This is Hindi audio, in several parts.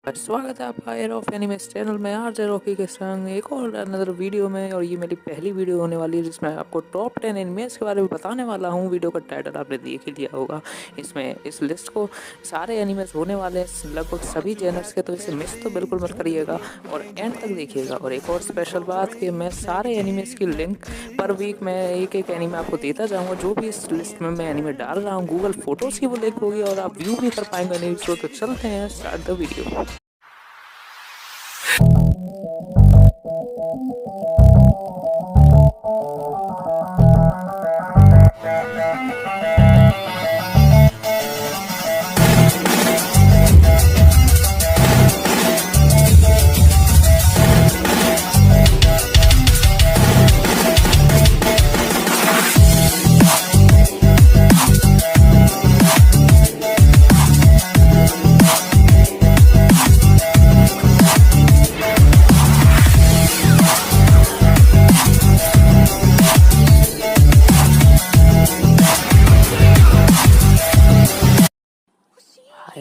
स्वागत है आपका एयर ऑफ एनिमेस चैनल में आरजे रॉकी के संग एक और अनदर वीडियो में। और ये मेरी पहली वीडियो होने वाली है जिसमें आपको टॉप 10 एनिमेस के बारे में बताने वाला हूँ। वीडियो का टाइटल आपने देख ही लिया होगा। इसमें इस लिस्ट को सारे एनिमेस होने वाले हैं, लगभग सभी जैनर्स के, तो इसे मिस तो बिल्कुल मत करिएगा और एंड तक देखिएगा। और एक और स्पेशल बात कि मैं सारे एनिमेस की लिंक पर वीक में एक एक एनिमे आपको देता जाऊँगा। जो भी इस लिस्ट में मैं एनिमे डाल रहा हूँ गूगल फोटोज़ की वो लिंक होगी और आप व्यू भी कर पाएंगे एनिमेस को। तो चलते हैं, स्टार्ट द वीडियो।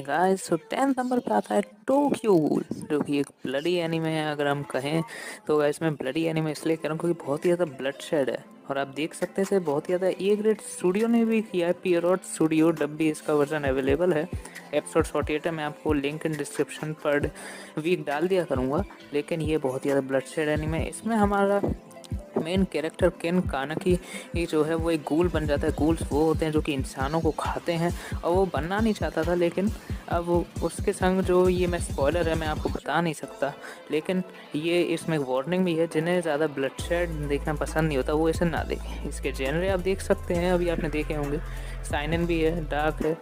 गाइस, तो 10th नंबर पे आता है टोक्यो गूल, जो कि एक ब्लडी एनीमे है अगर हम कहें तो। गाइस मैं ब्लडी एनीमे इसलिए कह रहा हूँ क्योंकि बहुत ही ज़्यादा ब्लड शेड है और आप देख सकते हैं इसे बहुत ही ज़्यादा ए ग्रेड स्टूडियो ने भी किया है। पीरोट स्टूडियो डब भी इसका वर्जन अवेलेबल है। एपिसोड 48 है, मैं आपको लिंक इन डिस्क्रिप्शन पर वीक डाल दिया करूँगा। लेकिन ये बहुत ही ज़्यादा ब्लड शेड एनीमे है। इसमें हमारा मेन कैरेक्टर केन कानाकी ये जो है वो एक गूल बन जाता है। गूल्स वो होते हैं जो कि इंसानों को खाते हैं और वो बनना नहीं चाहता था, लेकिन अब उसके संग जो ये मैं स्पॉइलर है मैं आपको बता नहीं सकता, लेकिन ये इसमें वार्निंग भी है। जिन्हें ज़्यादा ब्लड शेड देखना पसंद नहीं होता वो इसे ना देखें। इसके जेनरे आप देख सकते हैं, अभी आपने देखे होंगे, साइनन भी है, डार्क है।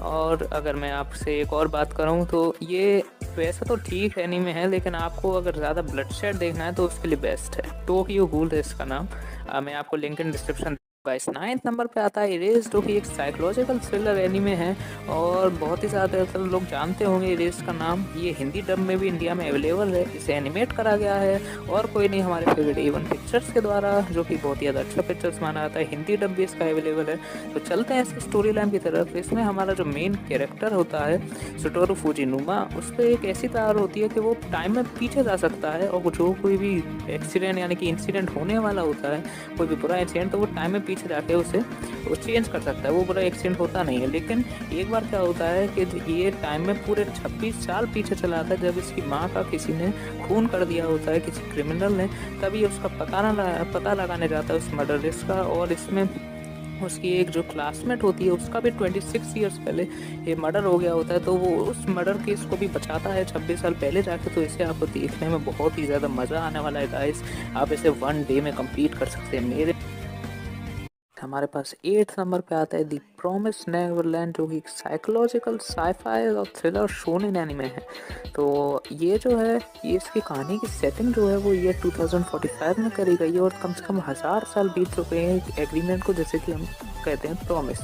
और अगर मैं आपसे एक और बात करूं तो ये वैसा तो ठीक एनीमे है, लेकिन आपको अगर ज़्यादा ब्लड शेड देखना है तो उसके लिए बेस्ट है। टोक्यो गूल है इसका नाम। मैं आपको link in description. Guys 9th number पे आता है इरेज, जो कि एक साइकोलॉजिकल थ्रिलर एनीमे है और बहुत ही ज़्यादातर लोग जानते होंगे इरेज का नाम। ये हिंदी डब में भी इंडिया में अवेलेबल है। इसे एनिमेट करा गया है और कोई नहीं, हमारे फेवरेट A1 पिक्चर्स के द्वारा, जो कि बहुत ही ज़्यादा अच्छा पिक्चर्स माना जाता है। हिंदी डब भी इसका अवेलेबल है। तो चलते हैं इसकी स्टोरी लाइन की तरफ। इसमें हमारा जो मेन कैरेक्टर होता है सुटोरू फुजिनुमा, उस पर एक ऐसी तार होती है कि वो टाइम में पीछे जा सकता है और जो कोई भी एक्सीडेंट यानी कि इंसिडेंट होने वाला होता है, कोई भी बुरा इंसिडेंट, तो वो टाइम में पीछे जाके उसे वो चेंज कर सकता है। वो बुरा एक्सीडेंट होता नहीं है, लेकिन एक बार क्या होता है कि ये टाइम में पूरे 26 साल पीछे चला आता है। जब इसकी माँ का किसी ने खून कर दिया होता है, किसी क्रिमिनल ने, तभी उसका पता लगाने जाता है उस मर्डर लिस्ट का। और इसमें उसकी एक जो क्लासमेट होती है उसका भी 26 ईयर्स पहले ये मर्डर हो गया होता है, तो वो उस मर्डर केस को भी बचाता है 26 साल पहले जाके। तो इसे आपको देखने में बहुत ही ज़्यादा मज़ा आने वाला है गाइस। आप इसे 1 डे में कंप्लीट कर सकते हैं। मेरे हमारे पास 8th नंबर पे आता है द प्रॉमिस नेवरलैंड, जो कि साइकोलॉजिकल साईफाई और थ्रिलर शोनेन एनीमे है। तो ये जो है, ये इसकी कहानी की सेटिंग जो है वो ये 2045 में करी गई है और कम से कम 1000 साल बीत चुके हैं एक एग्रीमेंट को, जैसे कि हम कहते हैं प्रॉमिस।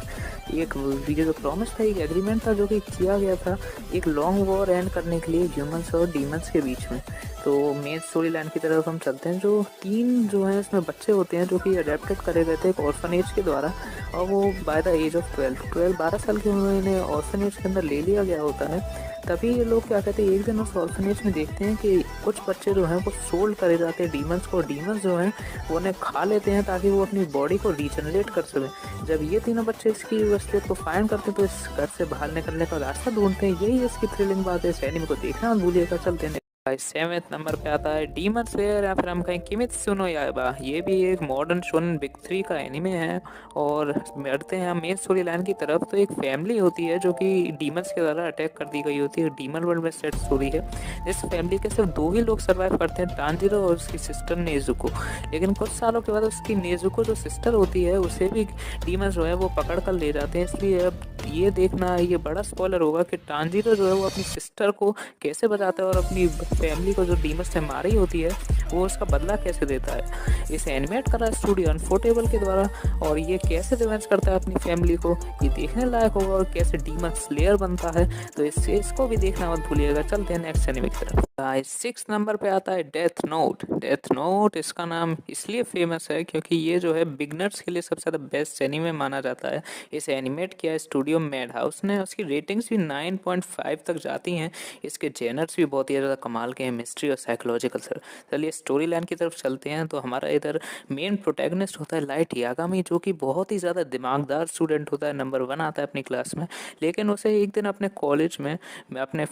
एक ये जो प्रॉमिस था एक एग्रीमेंट था जो कि किया गया था एक लॉन्ग वॉर एंड करने के लिए ह्यूमंस और डीमंस के बीच में। तो मेन स्टोरी लाइन की तरफ हम चलते हैं। जो 3 जो हैं इसमें बच्चे होते हैं जो कि अडेप्टेड करे गए थे एक ऑर्फनेज के द्वारा, और वो बाय द एज ऑफ 12 साल की उम्र में इन्हें ऑर्फनेज के अंदर ले लिया गया होता है। तभी ये लोग क्या कहते हैं, एक दिन उस ऑर्फनेज में देखते हैं कि कुछ बच्चे जो हैं वो सोल्ड करे जाते हैं डीमंस को। डीमंस जो हैं वो उन्हें खा लेते हैं ताकि वो अपनी बॉडी को रीजनरेट कर सकें। जब ये तीनों बच्चे इसकी वसीयत को फाइंड करते हैं तो इस घर से बाहर निकलने का रास्ता ढूंढते हैं। यही इसकी थ्रिलिंग बात है। इस एनीमे को देखना मत भूलिएगा। चलते हैं। 7th नंबर पे आता है डीमन स्लेयर, या फिर हम कहें किमित्सु नो याइबा। ये भी एक मॉडर्न शोनेन बिग 3 का एनीमे है। और बढ़ते हैं हम मेन स्टोरी लाइन की तरफ। तो एक फैमिली होती है जो कि डीमंस के द्वारा अटैक कर दी गई होती है। डीमन वर्ल्ड में सेट स्टोरी है। इस फैमिली के सिर्फ 2 ही लोग सर्वाइव करते हैं, टांजिरो और उसकी सिस्टर नेजुको। लेकिन कुछ सालों के बाद उसकी नेजुको जो सिस्टर होती है उसे भी डीमंस जो है वो पकड़ कर ले जाते हैं। इसलिए अब ये देखना, ये बड़ा स्पॉइलर होगा कि टांजिरो जो है वो अपनी सिस्टर को कैसे बचाता है और अपनी फैमिली को जो डीमंस ने मारी होती है वो उसका बदला कैसे देता है। इसे एनिमेट करा स्टूडियो अनफोर्टेबल के द्वारा, और ये कैसे रिवेंज करता है अपनी फैमिली को, ये देखने लायक होगा। और कैसे डीमन स्लेयर बनता है, तो इसको भी देखना मत भूलिएगा। चलते हैं नेक्स्ट एनिमे की तरफ। गाइस 6 नंबर पे आता है डेथ नोट। डेथ नोट इसका नाम इसलिए फेमस है क्योंकि ये जो है बिगनर्स के लिए सबसे ज़्यादा बेस्ट एनीमे माना जाता है। इसे एनिमेट किया है स्टूडियो मैड हाउस ने। उसकी रेटिंग्स भी 9.5 तक जाती हैं। इसके जेनर्स भी बहुत ही ज़्यादा कमाल के हैं, मिस्ट्री और साइकोलॉजिकल सर। चलिए स्टोरी लाइन की तरफ चलते हैं। तो हमारा इधर मेन प्रोटैगनिस्ट होता है लाइट यागामी, जो कि बहुत ही ज़्यादा दिमागदार स्टूडेंट होता है, नंबर 1 आता है अपनी क्लास में। लेकिन उसे एक दिन अपने कॉलेज में अपने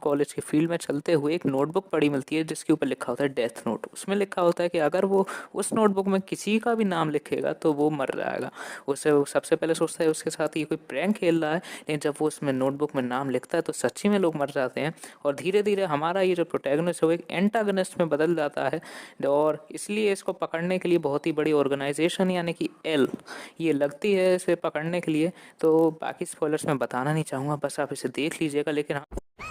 कॉलेज के फील्ड में चलते हुए एक नोटबुक पड़ी मिलती है जिसके ऊपर लिखा होता है डेथ नोट। उसमें लिखा होता है कि अगर वो उस नोटबुक में किसी का भी नाम लिखेगा तो वो मर जाएगा। उसे वो सबसे पहले सोचता है उसके साथ ये कोई प्रैंक खेल रहा है, लेकिन जब वो उसमें नोटबुक में नाम लिखता है तो सच्ची में लोग मर जाते हैं। और धीरे धीरे हमारा ये जो प्रोटैगनिस्ट है वो एक एंटागनिस्ट में बदल जाता है। और इसलिए इसको पकड़ने के लिए बहुत ही बड़ी ऑर्गेनाइजेशन यानी कि एल ये लगती है इसे पकड़ने के लिए। तो बाकी स्पॉयलर्स मैं बताना नहीं चाहूँगा, बस आप इसे देख लीजिएगा। लेकिन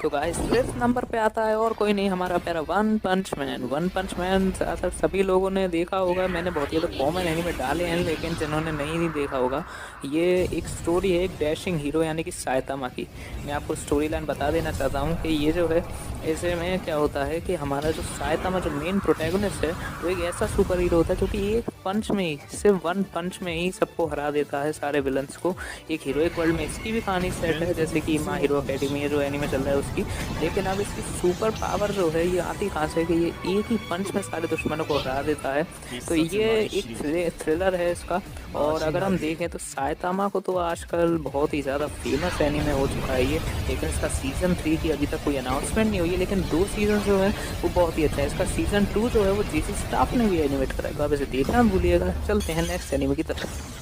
तो गाइस 5th नंबर पे आता है और कोई नहीं, हमारा प्यारा वन पंच मैन। वन पंच मैन ज़्यादातर सभी लोगों ने देखा होगा, मैंने बहुत ही ज़्यादा कॉमन एनीमे डाले हैं, लेकिन जिन्होंने नहीं देखा होगा, ये एक स्टोरी है एक डैशिंग हीरो यानी कि साइतामा की। मैं आपको स्टोरी लाइन बता देना चाहता हूँ कि ये जो है ऐसे में क्या होता है कि हमारा जो साइतामा जो मेन प्रोटैगनिस्ट है वो एक ऐसा सुपर हीरो होता है जो कि एक पंच में ही, सिर्फ वन पंच में ही सबको हरा देता है, सारे विलन्स को। एक हीरोइक वर्ल्ड में इसकी भी कहानी सेट है, जैसे कि माय हीरो अकेडमी जो एनीमे चल रहा है उसकी। लेकिन अब इसकी सुपर पावर जो है ये आती कहाँ से कि ये एक ही पंच में सारे दुश्मनों को हरा देता है। तो ये एक थ्रिलर है इसका। और अगर हम देखें तो साइतामा को तो आजकल बहुत ही ज़्यादा फेमस एनीमे हो चुका है ये। लेकिन इसका सीज़न 3 की अभी तक कोई अनाउंसमेंट नहीं हुई है, लेकिन 2 सीज़न जो है वो बहुत ही अच्छा है। इसका सीज़न 2 जो है वो जेसी स्टाफ ने भी एनिमेट कराएगा, आप इसे देखना भूलिएगा। चलते हैं नेक्स्ट एनीमे की तरफ।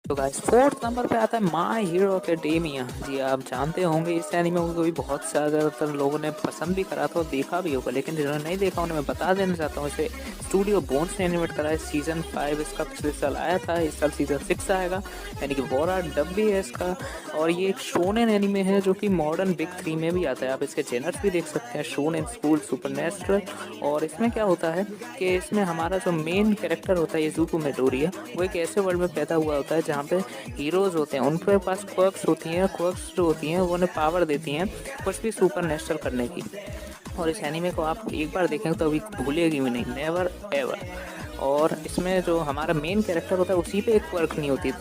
तो गाइस 4th नंबर पे आता है माय हीरो अकेडेमिया। जी आप जानते होंगे इस एनीमे को भी बहुत ज़्यादातर लोगों ने पसंद भी करा था और देखा भी होगा, लेकिन जिन्होंने नहीं देखा उन्हें मैं बता देना चाहता हूँ। इसे स्टूडियो बोन्स ने एनिमेट करा है। सीज़न 5 इसका पिछले साल आया था, इस साल सीज़न 6 आएगा, यानी कि वॉरा डब भी है इसका। और ये एक शोनेन एनीमे है जो कि मॉडर्न बिग 3 में भी आता है। आप इसके जेनर्स भी देख सकते हैं, शोनेन, स्कूल, सुपरनेचुरल। और इसमें क्या होता है कि इसमें हमारा जो मेन कैरेक्टर होता है यजुको मिडोरिया, वो एक ऐसे वर्ल्ड में पैदा हुआ होता है जहाँ पे हीरोज होते हैं, उनके पास क्वर्क्स होती हैं। क्वर्क्स जो होती हैं वो उन्हें पावर देती हैं कुछ भी सुपर नेचुरल करने की। और इस एनीमे को आप एक बार देखेंगे तो अभी भूलेगी भी नहीं, नेवर एवर। और इसमें जो हमारा मेन कैरेक्टर होता है उसी पे एक क्वर्क नहीं होती।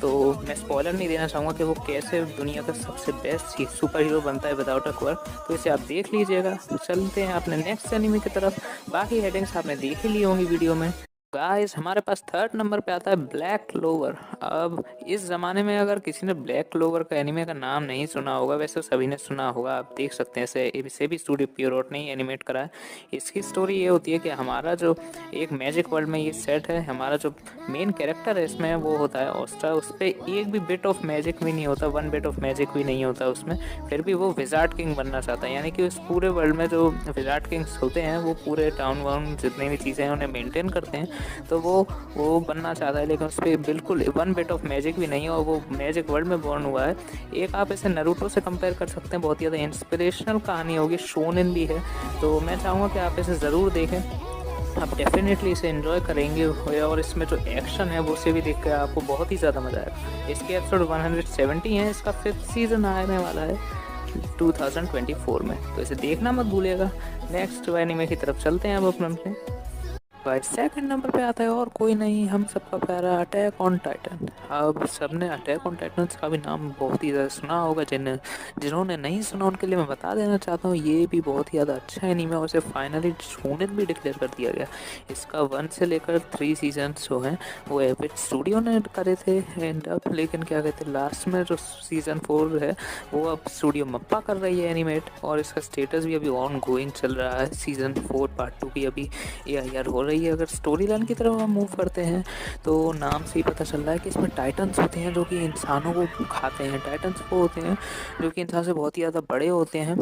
तो मैं स्पॉइलर नहीं देना चाहूँगा कि वो कैसे दुनिया का सबसे बेस्ट सुपर हीरो बनता है विदाउट अ क्वर्क, तो इसे आप देख लीजिएगा। चलते हैं अपने नेक्स्ट एनीमे की तरफ। बाकी हेडिंग्स आपने देख ही ली होंगी वीडियो में। गाइस हमारे पास 3rd नंबर पे आता है ब्लैक क्लोवर। अब इस ज़माने में अगर किसी ने ब्लैक क्लोवर का एनीमे का नाम नहीं सुना होगा, वैसे तो सभी ने सुना होगा। आप देख सकते हैं इसे भी स्टूडियो प्यूरोट ने ही एनिमेट करा है। इसकी स्टोरी ये होती है कि हमारा जो एक मैजिक वर्ल्ड में ये सेट है, हमारा जो मेन कैरेक्टर है इसमें वो होता है ऑस्ट्रा। उस पर एक भी बिट ऑफ मैजिक भी नहीं होता, 1 बिट ऑफ मैजिक भी नहीं होता उसमें। फिर भी वो विजार्ड किंग बनना चाहता है, यानी कि उस पूरे वर्ल्ड में जो विजार्ड किंग्स होते हैं वो पूरे टाउन वाउन जितनी भी चीज़ें हैं उन्हें मेंटेन करते हैं। तो वो बनना चाहता है, लेकिन उस पर बिल्कुल 1 बिट ऑफ मैजिक भी नहीं है और वो मैजिक वर्ल्ड में बॉर्न हुआ है। एक आप इसे नारुतो से कंपेयर कर सकते हैं, बहुत ही ज़्यादा इंस्पिरेशनल कहानी होगी, शोनेन भी है। तो मैं चाहूँगा कि आप इसे ज़रूर देखें, आप डेफिनेटली इसे एंजॉय करेंगे। और इसमें जो एक्शन है वो उसे भी देख कर आपको बहुत ही ज़्यादा मज़ा आएगा। इसके एपिसोड 170 हैं, इसका 5th सीज़न आने वाला है 2024 में, तो इसे देखना मत भूलिएगा। नेक्स्ट एनीमे की तरफ चलते हैं अब अपने भाई। 2nd नंबर पे आता है और कोई नहीं, हम सबका प्यारा अटैक ऑन टाइटन। अब सबने अटैक ऑन टाइटन का भी नाम बहुत ही ज़्यादा सुना होगा, जिन्होंने नहीं सुना उनके लिए मैं बता देना चाहता हूँ ये भी बहुत ही ज़्यादा अच्छा एनीमे और उसे फाइनली शोनेन भी डिक्लेयर कर दिया गया। इसका 1 से लेकर 3 सीजन जो हैं वो एपिक स्टूडियो ने करे थे एंड अब, लेकिन क्या कहते हैं लास्ट में जो सीज़न 4 है वो अब स्टूडियो मप्पा कर रही है एनिमेट। और इसका स्टेटस भी अभी ऑन गोइंग चल रहा है। सीज़न 4 पार्ट 2 की अभी AIR हो रही है। अगर स्टोरी लाइन की तरफ हम मूव करते हैं तो नाम से ही पता चल रहा है कि इसमें टाइटन्स होते हैं जो कि इंसानों को खाते हैं। टाइटन्स वो होते हैं जो कि इंसान से बहुत ही ज़्यादा बड़े होते हैं,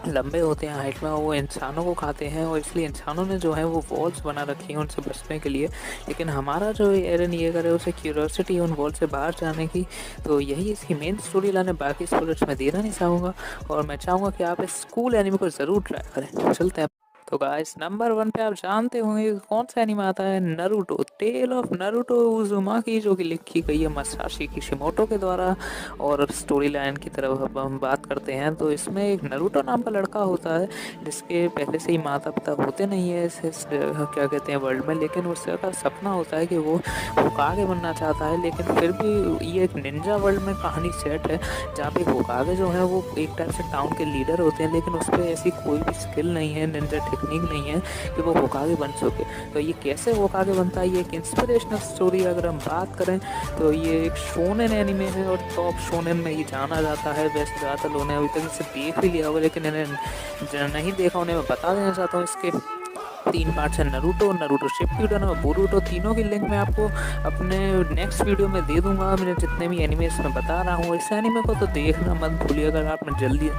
लंबे होते हैं हाइट में, वो इंसानों को खाते हैं। और इसलिए इंसानों ने जो है वो वॉल्स बना रखी हैं उनसे बचने के लिए। लेकिन हमारा जो एरन येगर है उसे क्यूरियोसिटी है उन वॉल से बाहर जाने की। तो यही इसकी मेन स्टोरी लाइन है, बाकी स्पॉयलर्स मैं देना नहीं चाहूँगा और मैं चाहूँगा कि आप इस स्कूल एनिमे को ज़रूर ट्राई करें। चलते हैं। तो गाइस नंबर 1 पे आप जानते होंगे कौन सा एनीमे आता है, Naruto, tell of Naruto Uzumaki, जो कि लिखी गई है मसाशी किशिमोटो के द्वारा। और स्टोरी लाइन की तरफ अब हम बात करते हैं तो इसमें एक नारुतो नाम का लड़का होता है जिसके पहले से ही माता पिता होते नहीं है इस क्या कहते हैं वर्ल्ड में, लेकिन उसका सपना होता है कि वो होकागे बनना चाहता है। लेकिन फिर भी ये एक निंजा वर्ल्ड में कहानी सेट है जहाँ पे होकागे जो है वो एक टाइप से टाउन के लीडर होते हैं, लेकिन उस पर ऐसी कोई भी स्किल नहीं है, निंजा टेक्निक नहीं है कि वो होकागे बन सके। तो ये कैसे होकागे बनता है, ये एक इंस्पिरेशनल स्टोरी अगर हम बात करें तो ये एक शोनेन एनीमे है और टॉप शोनेन में ये जाना जाता है। वैसे ज़्यादातर लोगों ने अभी तक इसे देख भी लिया होगा, लेकिन इन्हें नहीं देखा उन्हें मैं बता देना चाहता हूँ। इसके 3 पार्ट्स है, नारुतो, नारुतो शिप्पुडेन और बोरुतो। तीनों की लिंक मैं आपको अपने नेक्स्ट वीडियो में दे दूंगा। मैंने जितने भी एनिमेस में बता रहा हूँ इस एनिमे को तो देखना मत भूलिए। अगर आपने जल्दी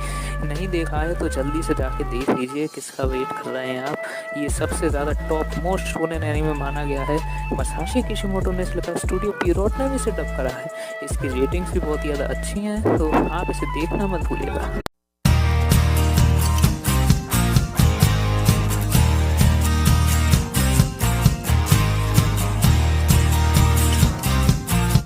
नहीं देखा है तो जल्दी से जाके देख लीजिए, किसका वेट कर रहे हैं आप। ये सबसे ज़्यादा टॉप मोस्ट शोनेन एनिमे माना गया है। मसाशी किशिमोटो ने इसलिए स्टूडियो पीरोट ने भी इसे डब करा है। इसकी रेटिंग्स भी बहुत ज़्यादा अच्छी हैं, तो आप इसे देखना मत भूलिएगा।